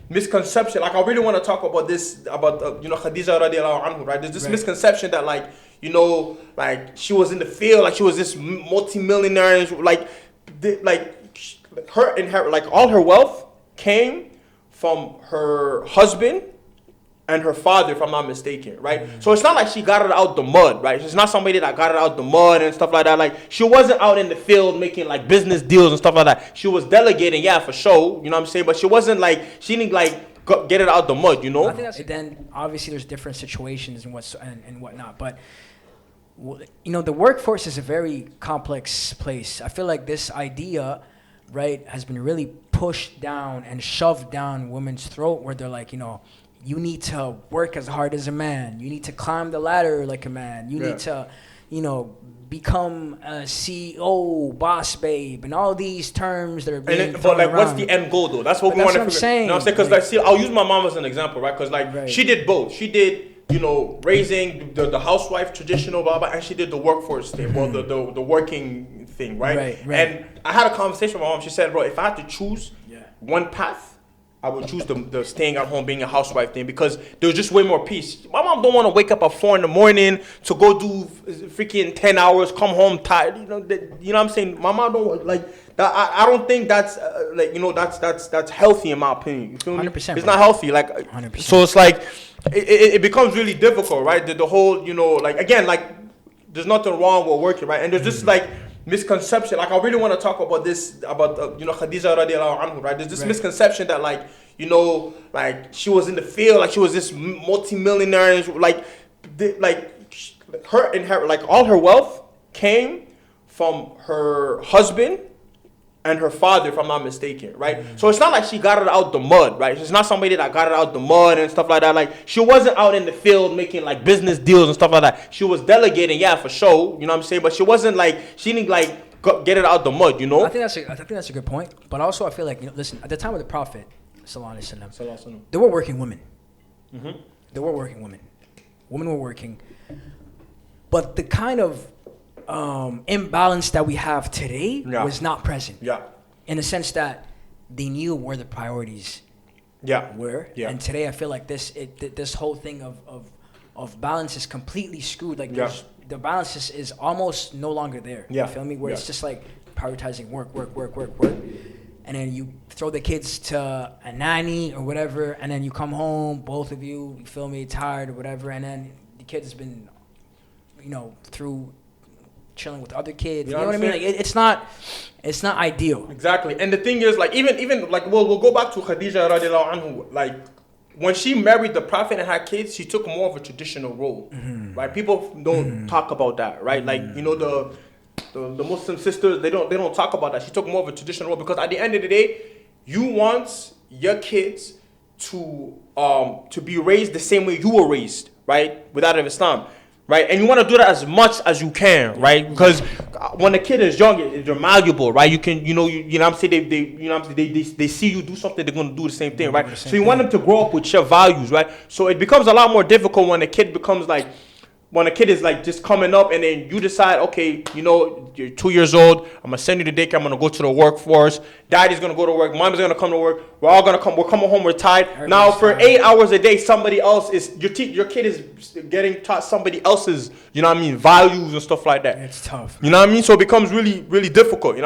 misconception. Like I really want to talk about this about Khadeeja radiallahu anhu, right? There's this misconception that like like she was in the field, like she was this multi-millionaire, and her like all her wealth came from her husband and her father, if I'm not mistaken, right? So it's not like she got it out the mud, right? She's not somebody that got it out the mud and stuff like that. Like she wasn't out in the field making like business deals and stuff like that. She was delegating, yeah, for sure, you know what I'm saying? But she wasn't like, she didn't like get it out the mud, you know? I think that's, then obviously there's different situations and whatnot, but the workforce is a very complex place. I feel like this idea, right, has been really pushed down and shoved down women's throat, where they're like, you need to work as hard as a man. You need to climb the ladder like a man. You need to, become a CEO, boss babe, and all these terms that are being thrown around. What's the end goal though? That's what we want to figure. Saying. You know what I'm saying? Because I'll use my mom as an example, right? Because she did both. She did, raising the housewife traditional, blah blah, and she did the workforce thing, the working thing, right? And I had a conversation with my mom. She said, bro, if I had to choose one path, I would choose the staying at home, being a housewife thing, because there's just way more peace. My mom don't want to wake up at 4 a.m. to go do freaking 10 hours, come home tired. You know what I'm saying? My mom don't like that. I don't think that's that's healthy in my opinion. You feel me? 100%. It's not healthy. Like 100%. So it's like it becomes really difficult, right? The whole again, there's nothing wrong with working, right? And there's just misconception. Like I really want to talk about this about Khadeeja radiallahu anhu, right? There's this misconception that like she was in the field, like she was this multi-millionaire, and her like all her wealth came from her husband and her father, if I'm not mistaken, right? So it's not like she got it out the mud, right? She's not somebody that got it out the mud and stuff like that. Like she wasn't out in the field making like business deals and stuff like that. She was delegating, yeah, for sure, you know what I'm saying? But she wasn't like, she didn't like get it out the mud, you know? I think that's a good point. But also I feel like, listen, at the time of the Prophet, sallallahu alaihi wasallam, there were working women. Mm-hmm. There were working women. Women were working. But the kind of imbalance that we have today was not present. Yeah. In the sense that they knew where the priorities were. Yeah. And today I feel like this whole thing of balance is completely screwed. Like the balance is almost no longer there. Yeah. You feel me? Where it's just like prioritizing work. And then you throw the kids to a nanny or whatever, and then you come home, both of you feel me, tired or whatever, and then the kid has been, through chilling with other kids. You know what I mean? Like it's not ideal. Exactly. And the thing is, like even like we'll go back to Khadeeja radiallahu anhu. Like when she married the Prophet and had kids, she took more of a traditional role. Mm-hmm. Right? People don't talk about that, right? Mm-hmm. Like the Muslim sisters, they don't talk about that. She took more of a traditional role because at the end of the day, you want your kids to be raised the same way you were raised, right? Without Islam. Right, and you want to do that as much as you can, right? Because when a kid is young, they're malleable, right? You can, you know what I'm saying, they see you do something, they're gonna do the same thing, right? So you want them to grow up with your values, right? So it becomes a lot more difficult when a kid is like just coming up, and then you decide, okay, you're 2 years old, I'm gonna send you to daycare, I'm gonna go to the workforce, daddy's gonna go to work, mom's gonna come to work, we're coming home, we're tired. Now for 8 hours a day, somebody else is, your kid is getting taught somebody else's, values and stuff like that. It's tough. You know what I mean? So it becomes really, really difficult,